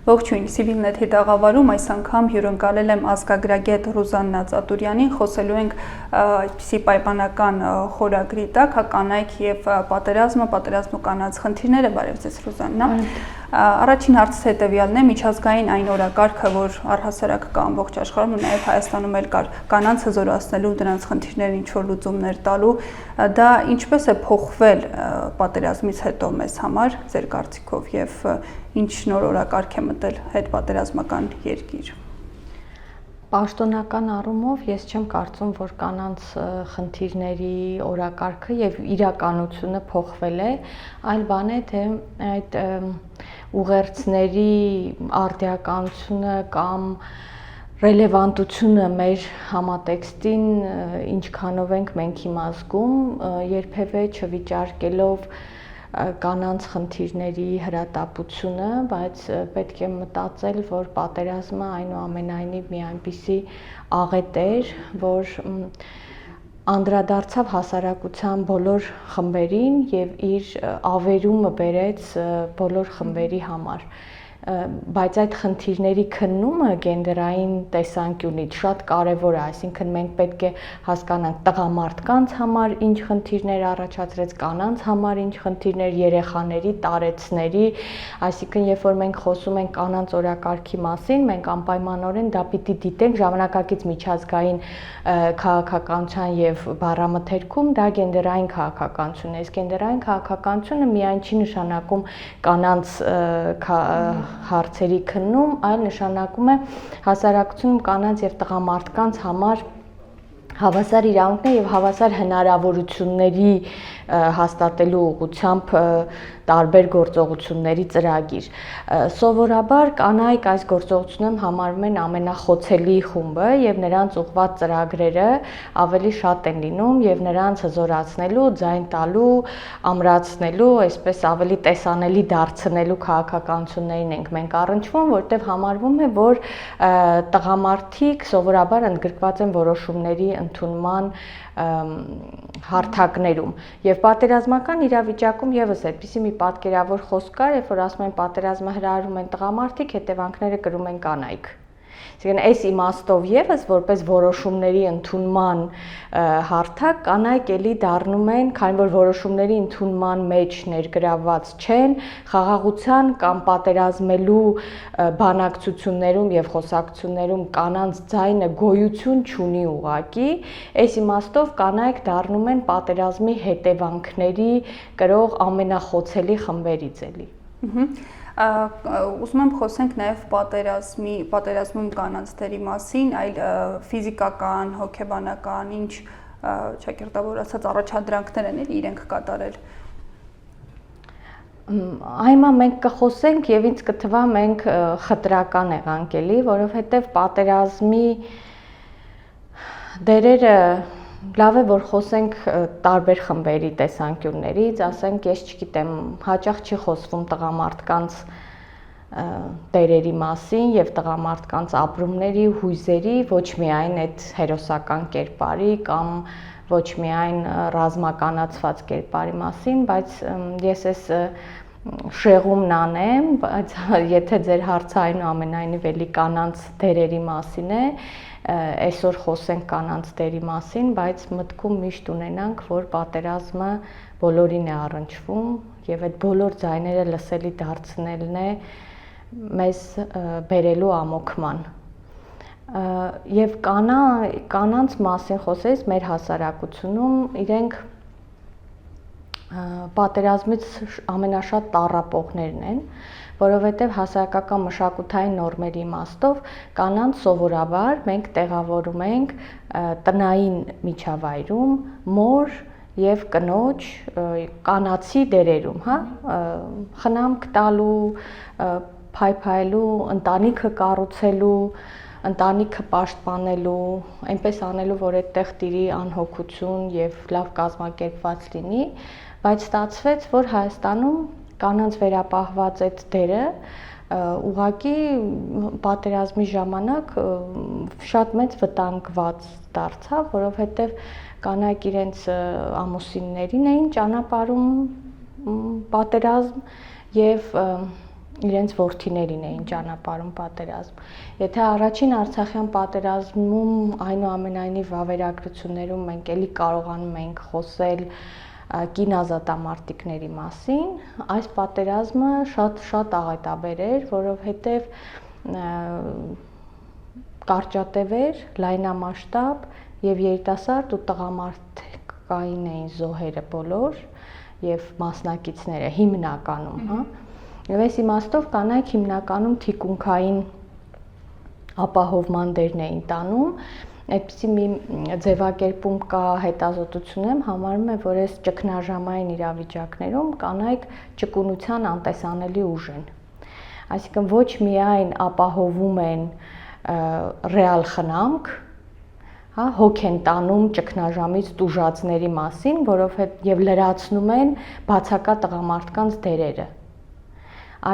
Ողջույն, Civilnet-ի տաղավարում այս անգամ հյուրընկալել եմ ազգագրագետ Ռուզաննա Ծատուրյանին, խոսելու ենք այսպիսի պայմանական խորագրի տակ, կանայք եւ պատերազմը կանանց խնդիրները, բարև ձեզ Ռուզաննա։ Առաջին հարցս հետեւյալն է, միջազգային այն օրակարգը, որ առհասարակ կա ամբողջ աշխարհում ու նաեւ Հայաստանում էլ կար, կանանց հզորացնելու, դրանց խնդիրներին ինչ-որ լուծումներ տալու, դա ինչպես է փոխվել պատերազմից հետո մեզ համար, ձեր կարծիքով եւ ինչ նոր օրակարգ է մտել հետպատերազմական երկիր։ Պաշտոնական առումով ես չեմ կարծում, որ կանանց խնդիրների օրակարգը եւ իրականությունը փոխվել է, այլ բան է, թե այդ ուղերձների արդիականությունը կամ ռելևանտությունը մեր համատեքստին ինչքանով ենք մենք հիմա զգում, երբևէ չվիճարկելով կանանց խնդիրների հրատապությունը, բայց պետք է մտածել, որ պատերազմը այնուամենայնիվ մի այնպիսի աղետ էր, որ անդրադարձավ հասարակության բոլոր խմբերին եւ իր ավերումը բերեց բոլոր խմբերի համար, բայց այդ խնդիրների քննումը գենդերային տեսանկյունից շատ կարևոր է, այսինքն մենք պետք է հասկանանք տղամարդկանց համար ինչ խնդիրներ առաջացրեց, կանանց համար ինչ խնդիրներ, երեխաների, տարեցների, այսինքն երբ որ մենք խոսում ենք կանանց օրակարգի մասին, մենք անպայմանորեն դա պիտի դիտենք ժամանակակից միջազգային քաղաքականության եւ բառամթերքում դա գենդերային քաղաքականություն է, իսկ գենդերային քաղաքականությունը միայն չի նշանակում կանանց հարցերի քննում, այլ նշանակում է հասարակությունում կանանց եւ տղամարդկանց համար հավասար իրավունքներ եւ հավասար հնարավորությունների հաստատելու ուղղությամբ տարբեր գործողությունների ծրագիր։ Սովորաբար կանայք այս գործողությունում համարվում են ամենախոցելի խումբը եւ նրանց ուղղված ծրագրերը ավելի շատ են լինում եւ նրանց հզորացնելու, ձայն տալու, ամրացնելու, այսպես ավելի տեսանելի դարձնելու քաղաքականություններին ենք մենք առնչվում, որտեղ համարվում է, որ տղամարդիկ սովորաբար ընդգրկված են որոշումների ընդունման հարթակներում եւ պատերազմական իրավիճակում եւս այդպիսի մի պատկերավոր խոսք կար, երբ որ ասում են պատերազմը հրահրում են տղամարդիկ, հետևանքները կրում են կանայք։ Այսինքն այս իմաստով եւս որպես որոշումների ընդունման հարթակ կանայք էլի դառնում են, քանի որ որոշումների ընդունման մեջ ներգրավված չեն, խաղաղության կամ պատերազմելու բանակցություններում եւ խոսակցություններում կանանց ձայնը գոյություն չունի ուղակի, այս իմաստով կանայք դառնում են պատերազմի հետևանքների կրող ամենախոցելի խմբերից էլի։ Ուզում եմ խոսենք նաև պատերազմում կանանց դերի մասին, այլ ֆիզիկական, հոգեբանական, ինչ ճակերտավոր ասած առաջադրանքներ են իրենք կատարել։ Այմա մենք կխոսենք եւ ինձ կթվա մենք խտրական եղանք էլի, որովհետեւ պատերազմի դերերը լավ է, որ խոսենք տարբեր խմբերի տեսանկյուններից, ասենք, ես չգիտեմ, հաճախ չի խոսվում տղամարդկանց դերերի մասին եւ տղամարդկանց ապրումների, հույզերի, ոչ միայն այդ հերոսական կերպարի կամ ոչ միայն ռազմականացված կերպարի մասին, բայց ես այս շեղումն անեմ, բայց եթե ձեր հարցը այնուամենայնիվ էլի կանանց դերերի մասին է, այսօր խոսենք կանանց դերի մասին, բայց մտքում միշտ ունենանք, որ պատերազմը բոլորին է առնչվում եւ այդ բոլոր ձայները լսելի դարձնելն է մեզ բերելու ամոքման։ Եվ կանանց մասին խոսես մեր հասարակությունում իրենք պատերազմից ամենաշատ տառապողներն են, որովհետև հասարակական մշակութային նորմերի իմաստով կանանց սովորաբար մենք տեղավորում ենք տնային միջավայրում մոր եւ կնոջ կանացի դերերում, հա, խնամք տալու, փայփայելու, ընտանիքը կառուցելու, ընտանիքը պաշտպանելու, այնպես անելու, որ այդտեղ տիրի անհոգություն եւ լավ կազմակերպված լինի, բայց ստացվեց, որ Հայաստանում կանանց վերապահված այդ դերը ուղղակի պատերազմի ժամանակ շատ մեծ վտանգված դարձավ, որովհետև կանայք իրենց ամուսիններին էին ճանապարհում պատերազմ եւ իրենց որդիներին էին ճանապարհում պատերազմ։ Եթե առաջին Արցախյան պատերազմում այնուամենայնիվ վավերագրություններում մենք էլի կարողանում ենք խոսել կին ազատամարտիկների մասին, այս պատերազմը շատ աղետաբեր էր, որովհետև կարճատև էր, լայնամասշտաբ եւ երիտասարդ ու տղամարդկային էին զոհերը բոլոր եւ մասնակիցները հիմնականում, հա։ Եվ այս իմաստով կանայք հիմնականում թիկունքային ապահովման դերն էին տանում, այդպիսի մի ձևակերպում կա հետազոտությունում համարում է, որ այս ճգնաժամային իրավիճակներում կանայք ճկունության անտեսանելի ուժ են։ Այսինքն ոչ միայն ապահովում են ռեալ խնամք, հա, հոգ են տանում ճգնաժամից տուժածների մասին, որովհետև եւ լրացնում են բացակա տղամարդկանց դերերը,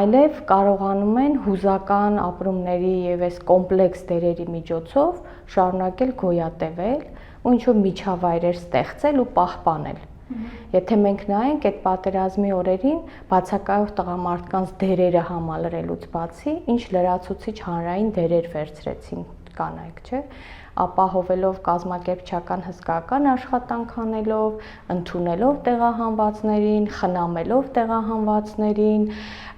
այլև կարողանում են հուզական ապրումների եւ այս կոմպլեքս դերերի միջոցով շարունակել գոյատևել ու ինչ-որ միջավայրեր ստեղծել ու պահպանել։ Եթե մենք նայենք այդ պատերազմի օրերին բացակայող տղամարդկանց դերերը համալրելուց բացի, ինչ լրացուցիչ հանրային դերեր վերցրեցին կանայք, չէ՞, ապահովելով կազմակերպչական հսկական աշխատանք անելով, ընդունելով տեղահանվածներին, խնամելով տեղահանվածներին,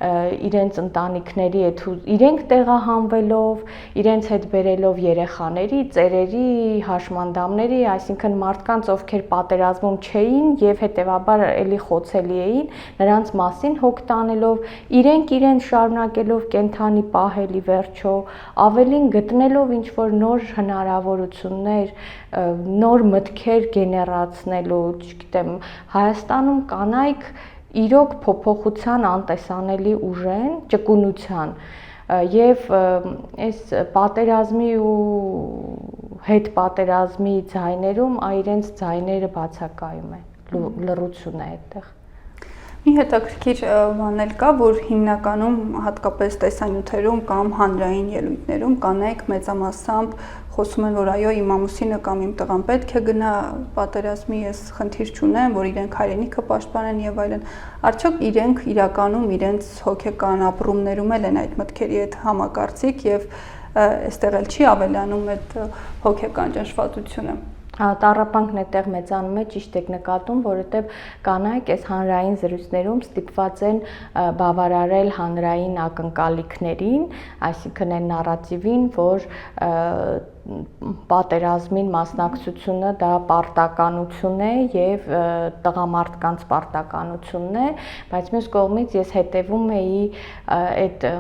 իրենց ընտանիքների հետ իրենք տեղահանվելով, իրենց հետ բերելով երեխաների, ծերերի, հաշմանդամների, այսինքն մարդկանց, ովքեր պատերազմում չէին եւ հետեւաբար էլի խոցելի էին, նրանց մասին հոգ տանելով, իրենք շարունակելով կենթանի պահելի վերջո, ավելին գտնելով ինչ որ նոր հնարավորություններ, նոր մտքեր գեներացնելու, չգիտեմ, Հայաստանում կանայք իրոք փոփոխության անտեսանելի ուժ են, ճկունության եւ այս պատերազմի ու հետ պատերազմի ձայներում իրենց ձայները բացակայում են, լռություն է այդտեղ։ Մի հետաքրքիր բան էլ կա, որ հիմնականում հատկապես տեսանյութերում կամ հանրային ելույթներում կանայք մեծամասամբ խոսում են, որ այո, իմ ամուսինը կամ իմ տղան պետք է գնա պատերազմի, ես խնդիր չունեմ, որ իրենք հայրենիքը պաշտպանեն եւ այլն։ Արդյոք իրենք իրականում իրենց հոգեկան ապրումներում են այդ մտքերի հետ համակարծիք եւ այստեղ էլ չի ավելանում այդ հոգեկան ճնշվածությունը։ Տառապանքն այդտեղ մեծանում է, ճիշտ եք նկատում, որովհետև կանայք այս հանրային զրույցներում ստիպված են բավարարել հանրային ակնկալիքներին, այսինքն այն նարատիվին, որ պատերազմին մասնակցությունը դա պարտականություն է եւ տղամարդկանց պարտականությունն է, բայց մյուս կողմից ես հետևում էի այդ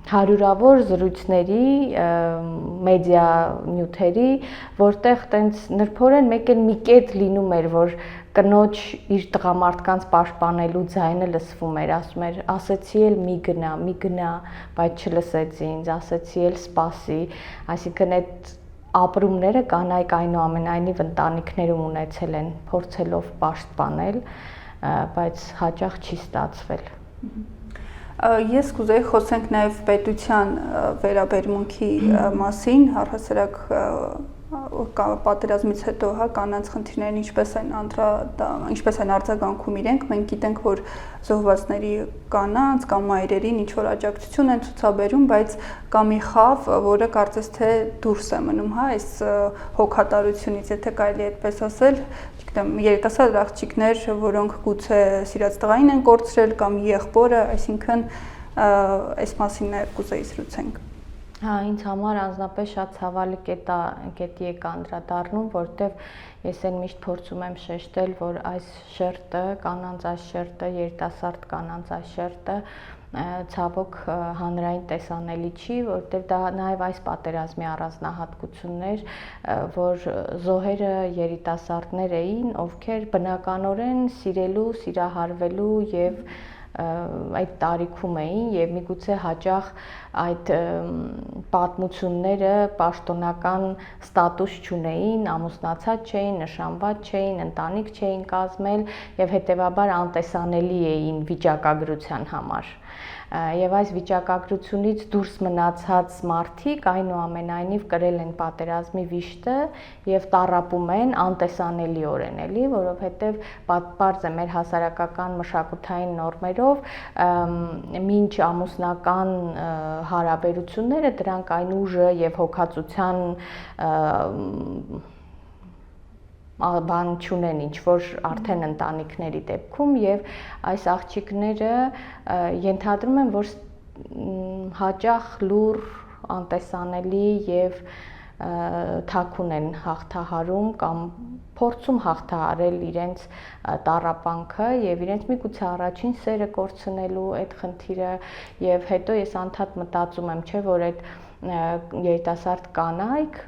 հարյուրավոր զրույցների, մեդիա նյութերի, որտեղ տենց նրբորեն մեկ էլ մի կետ լինում էր, որ կնոջ իր տղամարդկանց պաշտպանելու ձայնը լսվում էր, ասում էր, ասեցի էլ մի գնա, բայց չլսեց ինձ, ասեցի էլ սպասի, այսինքն այդ ապրումները կանայք այնուամենայնիվ ընտանիքներում ունեցել են, փորձելով պաշտպանել, բայց հաճախ չի ստացվել։ Ես կուզեի խոսենք նաև պետության վերաբերմունքի մասին, առհասարակ պատերազմից հետո հա կանանց խնդիրներին ինչպես են արձագանքում իրենք, մենք գիտենք, որ զոհվածների կանանց կամ մայրերին ինչ որ աջակցություն են ցուցաբերում, բայց կա մի խավ, որը կարծես թե դուրս է մնում, հա, այս հոգատարությունից, եթե կարելի է այդպես ասել, երիտասարդ աղջիկներ, որոնք գուցե սիրած տղային են կորցրել կամ եղբորը, այսինքն այս մասին նաև կուզեի զրուցենք։ Հա, ինձ համար անձնապես շատ ցավալի կետի է անդրադառնում, որտեվ ես այն միշտ փորձում եմ շեշտել, որ այս շերտը, կանանց այս շերտը, երիտասարդ կանանց այս շերտը ցավոք հանրային տեսանելի չի, որտեղ դա նաև այս պատերազմի առանձնահատկությունն էր, որ զոհերը երիտասարդներ էին, ովքեր բնականորեն սիրելու, սիրահարվելու եւ այդ տարիքում էին եւ միգուցե հաճախ այդ պատմությունները պաշտոնական ստատուս չունեին, ամուսնացած չէին, նշանված չէին, ընտանիք չէին կազմել եւ հետեւաբար անտեսանելի էին վիճակագրության համար։ եւ այս վիճակագրությունից դուրս մնացած մարդիկ այնուամենայնիվ կրել են պատերազմի վիշտը եւ տառապում են անտեսանելիորեն, էլի, որովհետեւ պարզ է մեր հասարակական մշակութային նորմերով մինչ ամուսնական հարաբերությունները դրանք այն ուժը եւ հոգացության բան չունեն ինչ որ արդեն ընտանիքների դեպքում եւ այս աղջիկները ենթադրում են որ հաճախ լուր անտեսանելի եւ թաքուն են հաղթահարում կամ փորձում հաղթահարել իրենց տառապանքը եւ իրենց միգուցե առաջին սերը կորցնելու այդ խնդիրը եւ հետո ես անդադ մտածում եմ չէ որ այդ երիտասարդ կանայք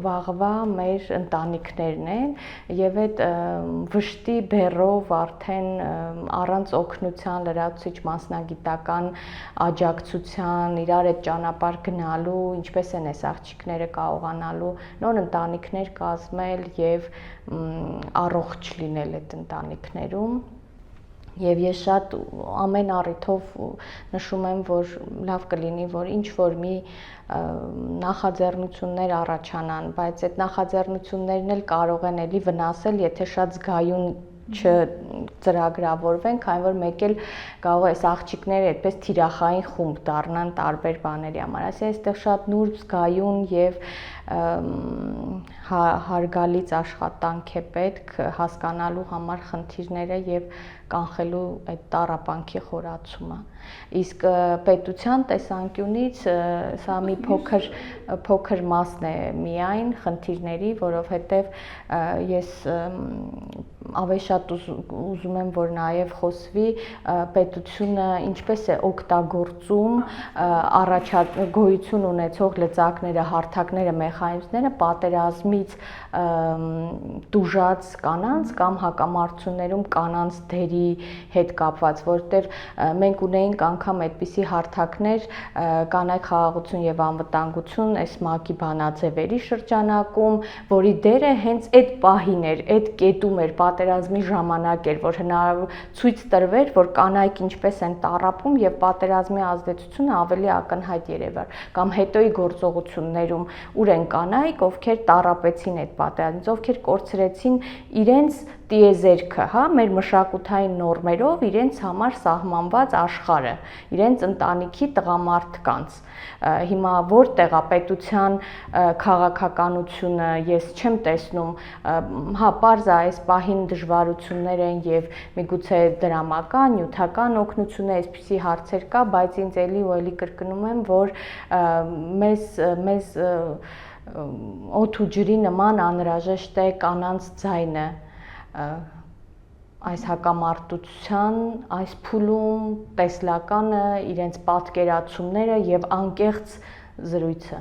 վաղվա մեր ընտանիքներն են եւ այդ վշտի բեռով արդեն առանց օգնության լրացուցիչ մասնագիտական աջակցության իրար այդ ճանապարհ գնալու ինչպես են այս աղջիկները կարողանալու նոր ընտանիքներ կազմել եւ առողջ լինել այդ ընտանիքներում Եվ ես շատ ամեն առիթով նշում եմ, որ լավ կլինի, որ ինչ որ մի նախաձեռնություններ առաջանան, բայց այդ նախաձեռնություններն էլ կարող են էլի վնասել, եթե շատ զգայուն չծրագրավորվեն, քանի որ մեկ էլ կարող է այս աղջիկները այդպես թիրախային խումբ դառնան տարբեր բաների համար։ Այսինքն այստեղ շատ նուրբ, զգայուն եւ հարգալից աշխատանք է պետք հասկանալու համար խնդիրները եւ կանխելու այդ տառապանքի խորացումը։ Իսկ պետության տեսանկյունից սա մի փոքր մասն է միայն խնդիրների, որովհետեւ ես ավելի շատ ուզում եմ, որ նաև խոսվի պետությունը ինչպես է օգտագործում գոյություն ունեցող լծակները, հարթակները, մեխանիզմները պատերազմից տուժած կանանց կամ հակամարտություններում կանանց դերի հետ կապված, որտեղ մենք ունեինք անգամ այդպիսի հարթակներ կանայք խաղաղություն եւ անվտանգություն այս ՄԱԿ-ի բանաձևերի շրջանակում, որի դերը հենց այդ պահին էր, այդ կետում էր պատերազմի ժամանակ էր, որ հնարավոր ցույց տրվեր, որ կանայք ինչպես են տառապում եւ պատերազմի ազդեցությունը ավելի ակնհայտ երևար, կամ հետոյի գործողություններում ուր են կանայք, ովքեր տառապեցին այդ պատերազմից, ովքեր կորցրեցին իրենց տիեզերքը, հա, մեր մշակութային նորմերով իրենց համար սահմանված աշխարհը, իրենց ընտանիքի տղամարդկանց։ Հիմա որտեղ է պետության քաղաքականությունը, ես չեմ տեսնում, հա, պարզ է այս պահին դժվարություններ են եւ միգուցե դրամական, նյութական օգնություն է, այսպիսի հարցեր կա, բայց ինձ էլի ու էլի կրկնում եմ, որ մեզ օդ ու ջրի նման անհրաժեշտ է կանանց ձայնը այս հակամարտության, այս փուլում տեսլականը, իրենց պատկերացումները եւ անկեղծ զրույցը։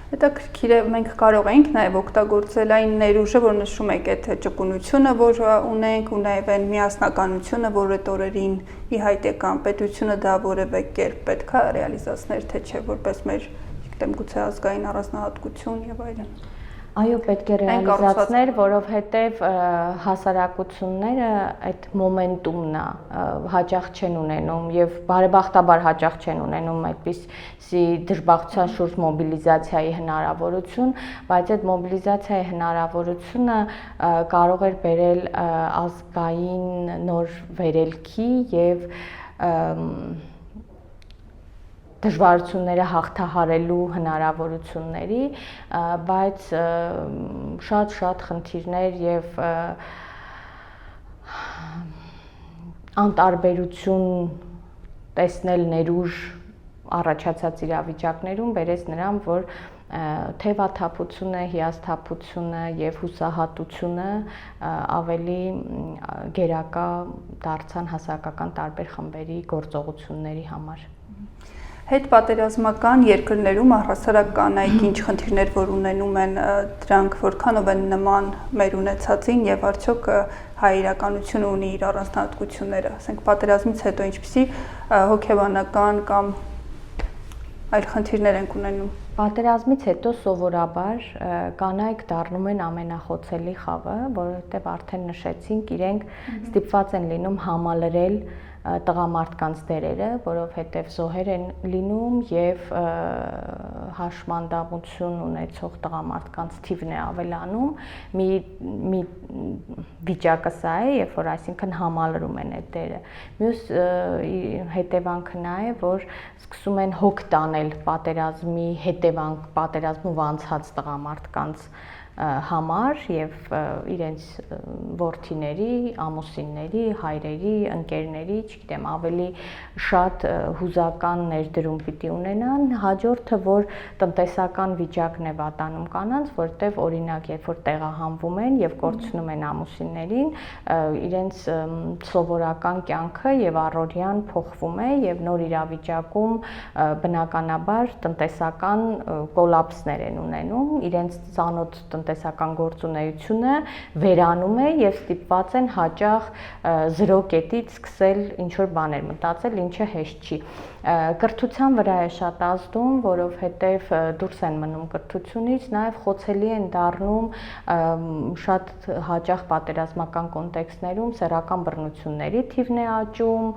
Հետաքրքիր է, մենք կարող ենք նաև օգտագործել այն ներուժը, որ նշում եք այդ ճկունությունը, որ ունենք, ու նաև այն միասնականությունը, որ այդ օրերին ի հայտ եկան, պետությունը դա որևէ կերպ պետք է ռեալիզացներ, թե չէ, որպես մեր, գիտեմ, գուցե ազգային առանձնահատկություն եւ այլն։ Այո, պետք է ռեալիզացներ, որովհետև հասարակությունները այդ մոմենտումն է, հաճախ չեն ունենում եւ բարեբախտաբար հաճախ չեն ունենում այդպիսի դժբախտության շուրջ մոբիլիզացիայի հնարավորություն, բայց այդ մոբիլիզացիայի հնարավորությունը կարող էր բերել ազգային նոր վերելքի եւ դժվարությունները հաղթահարելու հնարավորությունների, բայց շատ խնդիրներ եւ անտարբերություն տեսնել ներուժ առաջացած իրավիճակներում բերեց նրան, որ թևաթափությունը, հիասթափությունը եւ հուսահատությունը ավելի գերակա դարձան հասարակական տարբեր խմբերի գործողությունների համար։ Հետպատերազմական երկրներում առհասարակ կանայք ինչ խնդիրներ որ ունենում են, դրանք որքանով են նման մեր ունեցածին եւ արդյոք հայ իրականությունը ունի իր առանձնահատկությունները, ասենք պատերազմից հետո ինչպիսի հոգեբանական կամ այլ խնդիրներ են ունենում։ Պատերազմից հետո սովորաբար կանայք դառնում են ամենախոցելի խավը, որովհետև արդեն նշեցինք, իրենք ստիպված են լինում համալրել տղամարդկանց դերերը, որովհետև զոհեր են լինում եւ հաշմանդամություն ունեցող տղամարդկանց թիվն է ավելանում։ Մի վիճակը սա է, երբ որ այսինքն համալրում են այդ դերը։ Մյուս հետևանքը նա է, որ սկսում են հոգ տանել պատերազմի հետևանք, պատերազմով անցած տղամարդկանց համար եւ իրենց որդիների, ամուսինների, հայրերի, ընկերների, չգիտեմ, ավելի շատ հուզական ներդրում պիտի ունենան, հաջորդը, որ տնտեսական վիճակն է վատանում կանանց, որտեղ օրինակ, երբ որ տեղահանվում են եւ կորցնում են ամուսիններին, իրենց սովորական կյանքը եւ առօրյան փոխվում է եւ նոր իրավիճակում բնականաբար տնտեսական կոլապսներ են ունենում, իրենց ծանոթ տնտեսական գործունեությունը վերանում է եւ ստիպված են հաճախ 0 կետից սկսել ինչ որ բաներ մտածել, ինչը հեշտ չի։ Կրթության վրա է շատ ազդում, որովհետեւ դուրս են մնում կրթությունից, նաեւ խոցելի են դառնում շատ հաճախ պատերազմական կոնտեքստներում սեռական բռնությունների թիվն է աճում,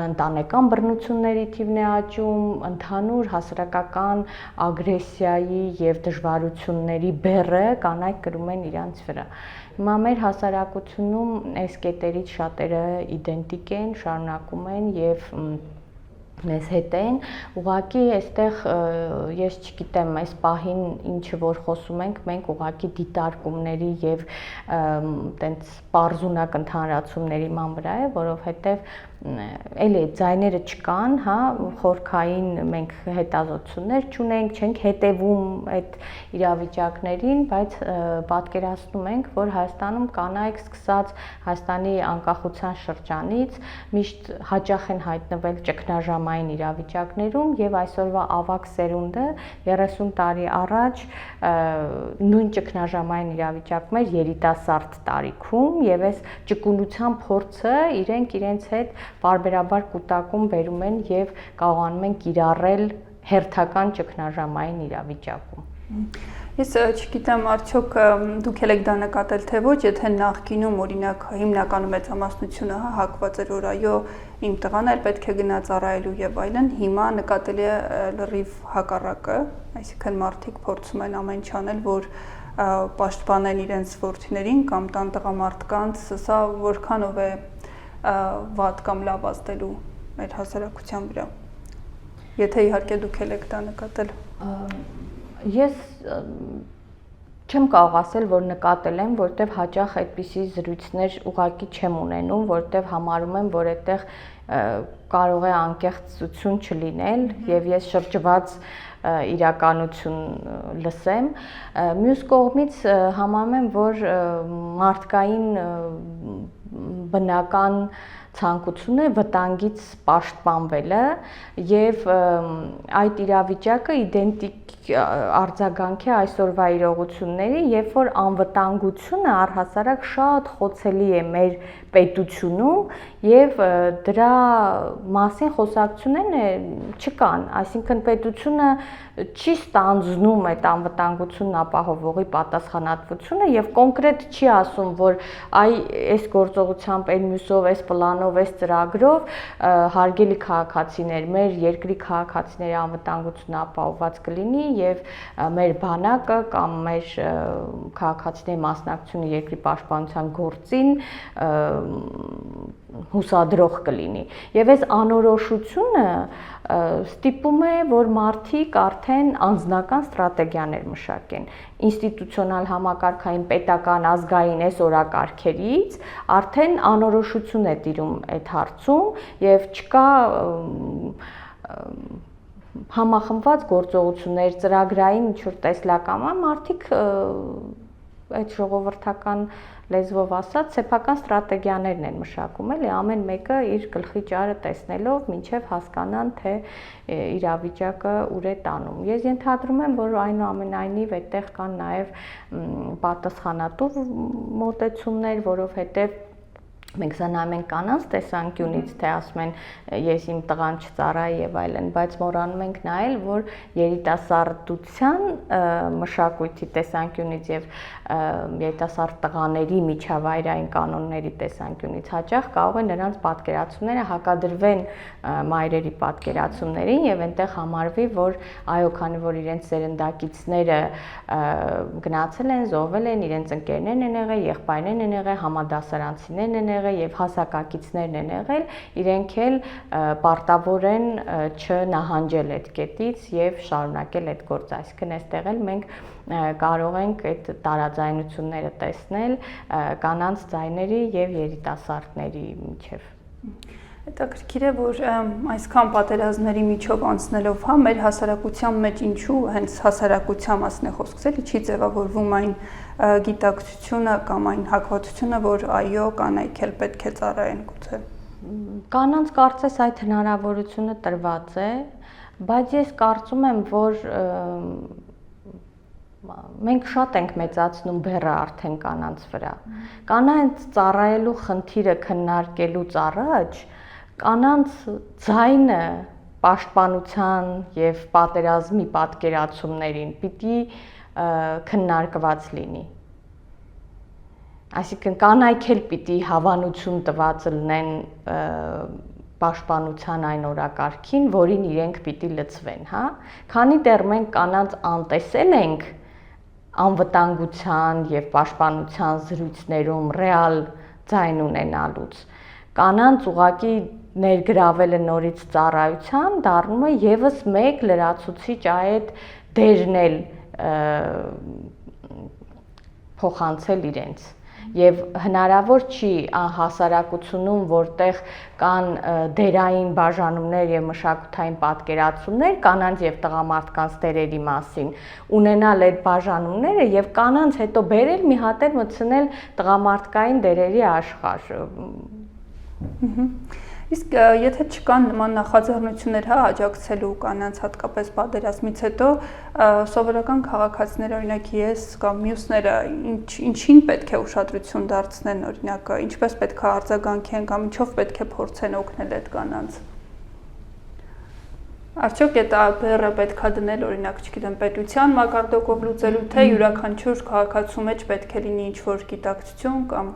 ընտանեկան բռնությունների թիվն է աճում, ընդհանուր հասարակական ագրեսիայի եւ դժվարությունների բեռը կանայք կրում են իրանց վրա։ Հիմա մեր հասարակությունում այս կետերից շատերը իդենտիկ են, շարունակում են եւ մեզ հետ են, ուղղակի այստեղ ես չգիտեմ, այս պահին ինչը որ խոսում ենք, մենք ուղղակի դիտարկումների եւ տենց պարզունակ ընդհանրացումների ման վրա է, որովհետեւ էլի ձայները չկան, հա, խորքային մենք հետազոտություններ չունենք, չենք հետևում այդ իրավիճակներին, բայց պատկերացնում ենք, որ Հայաստանում կանայք սկսած Հայաստանի անկախության շրջանից միշտ հաճախ են հայտնվել ճգնաժամային իրավիճակներում եւ այսօրվա ավագ սերունդը 30 տարի առաջ նույն ճգնաժամային իրավիճակում էր երիտասարդ տարիքում եւ այս ճկունության փորձը իրենց հետ բարբերաբար կուտակում բերում են եւ կարողանում են կիրառել հերթական ճգնաժամային իրավիճակում։ Ես չգիտեմ, արդյոք դուք եք դա նկատել թե ոչ, եթե նախկինում օրինակ հիմնականում մեծամասնությունը հակված էր, որ այո, իմ տղան էլ պետք է գնա ծառայելու եւ այլն, հիմա նկատելի է լրիվ հակառակը, այսինքն մարդիկ փորձում են ամեն ինչ անել, որ պաշտպանեն իրենց որդիներին կամ տան տղամարդկանց, սա որքանով է վատ կամ լավ ազդելու մեր հասարակության վրա։ Եթե իհարկե դուք եք դա նկատել։ Ես չեմ կարող ասել, որ նկատել եմ, որտեվ հաճախ այդպիսի զրույցներ ուղղակի չեմ ունենում, որտեվ համարում եմ, որ այդտեղ կարող է անկեղծություն չլինել եւ ես շրջված իրականություն լսեմ։ Մյուս կողմից համարում եմ, որ մարդկային բնական ցանկությունը վտանգից պաշտպանվելը եւ այդ իրավիճակը իդենտիկ արձագանք է այսօրվա իրողությունների, երբ որ անվտանգությունը առհասարակ շատ խոցելի է մեր պետությունում եւ դրա մասին խոսակցություններ չկան, այսինքն պետությունը չի ստանձնում այդ անվտանգությունն ապահովողի պատասխանատվությունը եւ կոնկրետ չի ասում, որ այ այս գործողությամբ, այն մյուսով, այս պլանով, այս ծրագրով հարգելի քաղաքացիներ, մեր երկրի քաղաքացիների անվտանգությունը ապահովված կլինի եւ մեր բանակը կամ մեր քաղաքացիների մասնակցությունը երկրի պաշտպանության գործին հուսադրող կլինի։ Եվ այս անորոշությունը ստիպում է, որ մարդիկ արդեն անձնական ստրատեգիաներ մշակեն։ Ինստիտուցիոնալ համակարգային պետական ազգային այս օրակարգերից արդեն անորոշություն է տիրում այդ հարցում եւ չկա համախմբված գործողություններ, ծրագրային ինչ-որ տեսլական, մարդիկ այդ ժողովրդական լեզվով ասած սեփական ստրատեգիաներն են մշակում, էլի ամեն մեկը իր գլխի ճարը տեսնելով, մինչև հասկանան, թե իրավիճակը ուր է տանում։ Ես ենթադրում եմ, որ այնուամենայնիվ այդտեղ կան նաև պատասխանատու մոտեցումներ, որովհետև մենք զանայում ենք կանանց տեսանկյունից, թե ասում են ես իմ տղան չծառայի եւ այլն, բայց մոռանում ենք նայել, որ երիտասարդության մշակույթի տեսանկյունից եւ երիտասարդ տղաների միջավայրային կանոնների տեսանկյունից հաճախ կարող է նրանց պատկերացումները հակադրվեն մայրերի պատկերացումներին եւ այնտեղ համարվի, որ այո, քանի որ իրենց սերնդակիցները գնացել են, զոհվել են, իրենց ընկերներն են եղել, եղբայրներն են եղել, համադասարանցիներն են եւ հասակակիցներն են եղել, իրենք էլ պարտավոր են չնահանջել այդ կետից եւ շարունակել այդ գործը, այսինքն այստեղ էլ մենք կարող ենք այդ տարաձայնությունները տեսնել կանանց ձայների եւ երիտասարդների միջեւ։ Հետաքրքիր է, որ այսքան պատերազմների միջով անցնելով, հա, մեր հասարակության մեջ ինչու հենց հասարակության մասն է խոսքս, էլի չի ձևավորվում այն գիտակցությունը կամ այն հակվածությունը, որ այո, կանայք էլ պետք է ծառայեն գուցե։ Կանանց կարծես այդ հնարավորությունը տրված է, բայց ես կարծում եմ, որ մենք շատ ենք մեծացնում բեռը արդեն կանանց վրա։ Կանանց ծառայելու խնդիրը քննարկելուց առաջ կանանց ձայնը պաշտպանության եւ պատերազմի պատկերացումներին պիտի քննարկված լինի։ Այսինքն կանայք էլ պիտի հավանություն տված լինեն պաշտպանության այն օրակարգին, որին իրենք պիտի լծվեն, հա։ Քանի դեռ մենք կանանց անտեսել ենք անվտանգության եւ պաշտպանության զրույցներում ռեալ ձայն ունենալուց, կանանց ուղակի ներգրավելը նորից ծառայության դառնում է եւս մեկ լրացուցիչ այդ դերն էլ փոխանցել իրենց եւ հնարավոր չի հասարակությունում, որտեղ կան դերային բաժանումներ եւ մշակութային պատկերացումներ կանանց եւ տղամարդկանց դերերի մասին, ունենալ այդ բաժանումները եւ կանանց հետո բերել մի հատ էլ մտցնել տղամարդկային դերերի աշխարհ։ Իսկ եթե չկան նման նախաձեռնություններ, հա, աջակցելու կանանց հատկապես պատերազմից հետո, սովորական քաղաքացիներ, օրինակ ես կամ մյուսները ինչին պետք է ուշադրություն դարձնեն, օրինակ, ինչպես պետք է արձագանքեն կամ ինչով պետք է փորձեն օգնել այդ կանանց։ Արդյոք այդ բեռը պետք է դնել, օրինակ, չգիտեմ, պետության մակարդակով լուծելու, թե յուրաքանչյուր քաղաքացու մեջ պետք է լինի ինչ-որ գիտակցություն կամ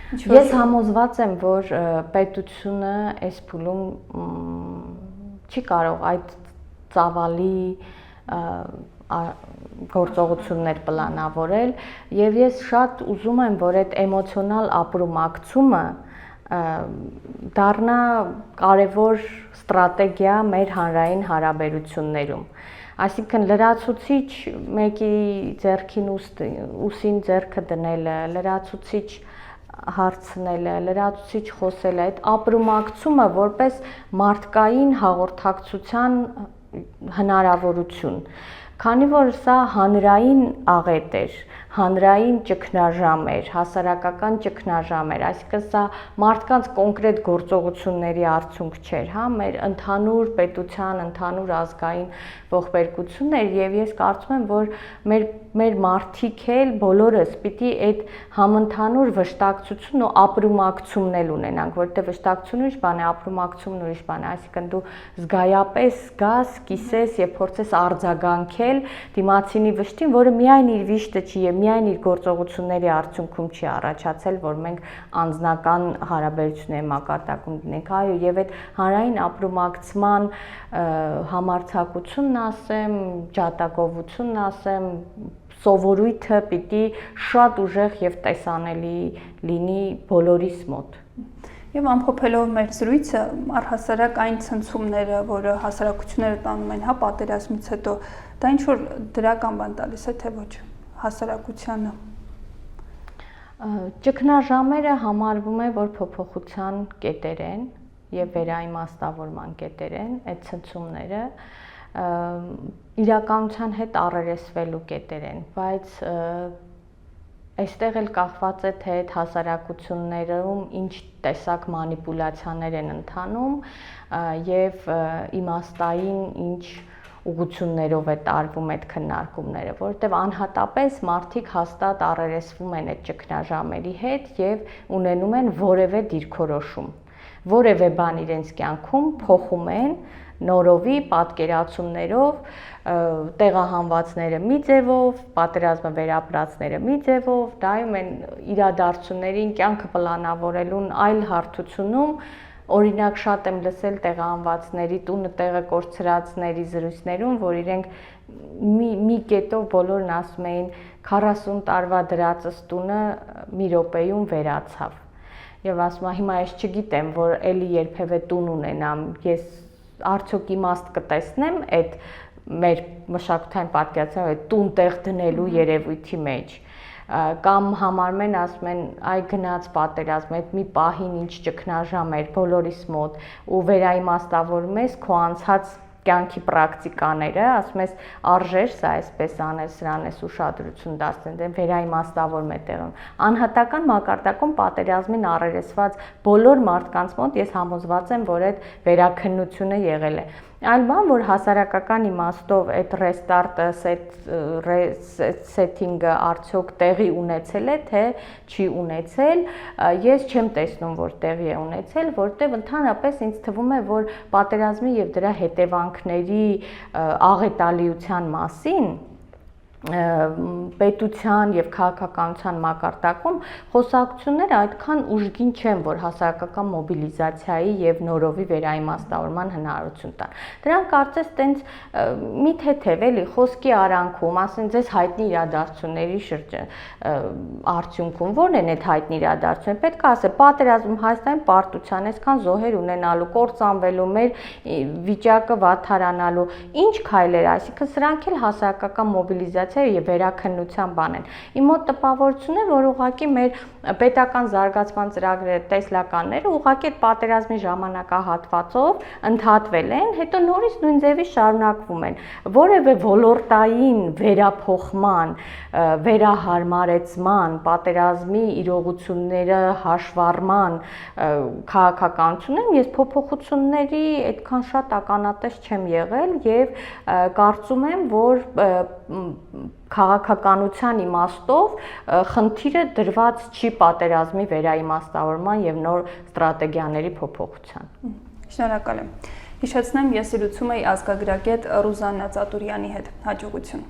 Ես համոզված եմ, որ պետությունը այս փուլում չի կարող այդ ծավալի գործողություններ պլանավորել եւ ես շատ ուզում եմ, որ այդ էմոցիոնալ ապրումակցումը դառնա կարևոր ստրատեգիա մեր հանրային հարաբերություններում։ Այսինքն լրացուցիչ մեկի ձեռքին ուսին ձեռքը դնելը, լրացուցիչ հարցնելը, լրացուցիչ խոսելը, այդ ապրումակցումը որպես մարդկային հաղորդակցության հնարավորություն, քանի որ սա հանրային աղետ էր, հանրային ճգնաժամ էր, հասարակական ճգնաժամ էր, այսինքն սա մարդկանց կոնկրետ գործողությունների արդյունք չէր, հա, մեր ընդհանուր պետության, ընդհանուր ազգային ողբերգությունն էր եւ ես կարծում եմ, որ մեր մարդիկ էլ բոլորս պիտի այդ համընդհանուր վշտակցությունն ու ապրումակցումն էլ ունենանք, որովհետեւ վշտակցությունը ուրիշ բան է, ապրումակցումն ուրիշ բան է, այսինքն դու զգայապես գաս, կիսես եւ փորձես արձագանքել դիմացինի վշտին, որը միայն իր վիշտը չի եւ միայն իր գործողությունների արդյունքում չի առաջացել, որ մենք անձնական հարաբերությունների մակարդակում դնենք, այո, եւ այդ հանրային ապրումակցման համարձակությունն ասեմ, ջատագովությունն ասեմ, սովորույթը պիտի շատ ուժեղ եւ տեսանելի լինի բոլորիս մոտ։ Եվ ամփոփելով մեր զրույցը, առհասարակ այն ցնցումները, որը հասարակությունները տանում են, հա, պատերազմից հետո, դա ինչ որ դրական բան տալիս է, թե ոչ հասարակությանը։ Ճգնաժամերը համարվում է, որ փոփոխության կետեր են եւ վերաիմաստավորման կետեր են, այդ ցնցումները իրականության հետ առերեսվելու կետեր են, բայց այստեղ էլ կախված է, թե այդ հասարակություններում ինչ տեսակ մանիպուլյացիաներ են ընթանում եւ իմաստային ինչ ուղղություններով է տարվում այդ քննարկումները, որովհետև անհատապես մարդիկ հաստատ առերեսվում են այդ ճգնաժամերի հետ եւ ունենում են որևէ դիրքորոշում, որևէ բան իրենց կյանքում փոխում են նորովի պատկերացումներով, տեղահանվածները մի ձևով, պատերազմը վերապրածները մի ձևով, դայում են իրադարձություններին կյանքը պլանավորելուն այլ հարթությունում, օրինակ շատ եմ լսել տեղահանվածների տունը տեղը կորցրածների զրույցներում, որ իրենք մի կետով բոլորն ասում էին 40 տարվա դրածս տունը մի րոպեում վերացավ։ Եվ ասում եմ, հիմա ես չգիտեմ, որ էլի երբևէ տուն ունենամ, ես արդյոք իմաստ կտեսնեմ այդ մեր մշակութային պատկերացումը այդ տուն տեղ դնելու երևույթի մեջ կամ համարում են ասում են այ գնաց պատերազմ այդ մի պահին ինչ ճգնաժամ էր բոլորիս մոտ ու վերաիմաստավորում ես քո անցած կյանքի պրակտիկաները, ասում ես արժեր սա այսպես անել, սրան ես ուշադրություն դարձնել, վերաիմաստավորում է տեղում։ Անհատական մակարդակում պատերազմին առերեսված բոլոր մարդկանց մոտ ես համոզված եմ, որ այդ վերաքննությունը եղել է։ Այլ բան, որ հասարակական իմաստով այդ restart-ը, setting-ը արդյոք տեղի ունեցել է, թե չի ունեցել, ես չեմ տեսնում, որ տեղի է ունեցել, որտեղ ընդհանրապես ինձ թվում է, որ պատերազմի եւ դրա հետևանքների աղետալիության մասին պետության եւ քաղաքականության մակարդակում խոսակցությունները այդքան ուժգին չեն, որ հասարակական մոբիլիզացիայի եւ նորովի վերաիմաստավորման հնարավորություն տան։ Դրանք կարծես տենց մի թեթև էլի խոսքի արանքում, ասեն ձեզ հայտնի իրադարձությունների արդյունքում, ո՞րն են այդ հայտնի իրադարձությունները։ Պետք է ասել, պատերազմում Հայաստանի պարտության այսքան զոհեր ունենալու, կործանվելու, մեր վիճակը վատթարանալու, ինչ քայլեր, այսինքն սրանք էլ հասարակական մոբիլիզացիա եւ վերաքննության բան են։ Իմ մոտ տպավորություն է, որ ուղղակի մեր պետական զարգացման ծրագրերը, տեսլականները ուղղակի այդ պատերազմի ժամանակահատվածով ընդհատվել են, հետո նորից նույն ձևի շարունակվում են։ Որևէ ոլորտային վերափոխման, վերահարմարեցման, պատերազմի իրողությունները հաշվառման քաղաքականությունում ես փոփոխությունների այդքան շատ ականատես չեմ եղել եւ կարծում եմ, որ քաղաքականության իմաստով խնդիրը դրված չի պատերազմի վերաիմաստավորման եւ նոր ստրատեգիաների փոփոխության։ Շնորհակալ եմ։ Հիշեցնեմ, ես զրուցում եի ազգագրագետ Ռուզաննա Ծատուրյանի հետ։ Հաջողություն։